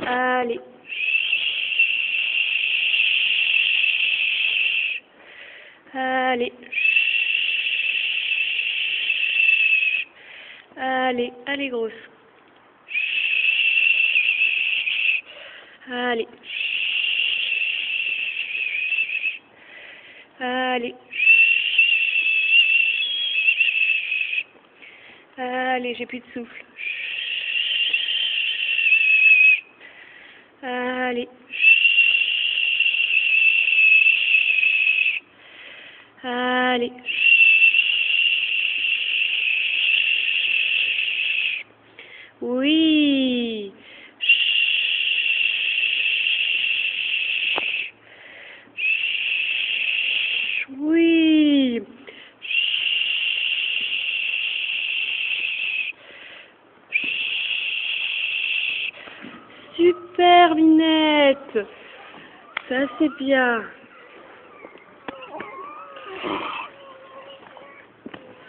Allez. Allez. Allez, allez grosse. Allez. Allez. Allez, j'ai plus de souffle. Allez. Allez. Oui. Oui. Super, Minette. Ça, c'est bien.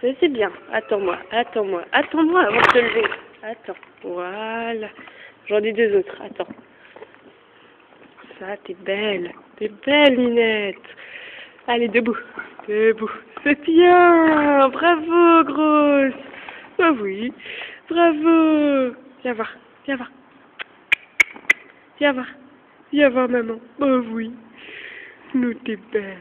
Ça, c'est bien. Attends-moi, attends-moi, attends-moi avant de te lever. Attends. Voilà. J'en ai deux autres. Attends. Ça, t'es belle. T'es belle, Minette. Allez, debout. Debout. C'est bien. Bravo, grosse. Ah oui. Bravo. Viens voir. Viens voir. Viens voir. Viens voir, maman. Oh oui. Nous, t'es belle.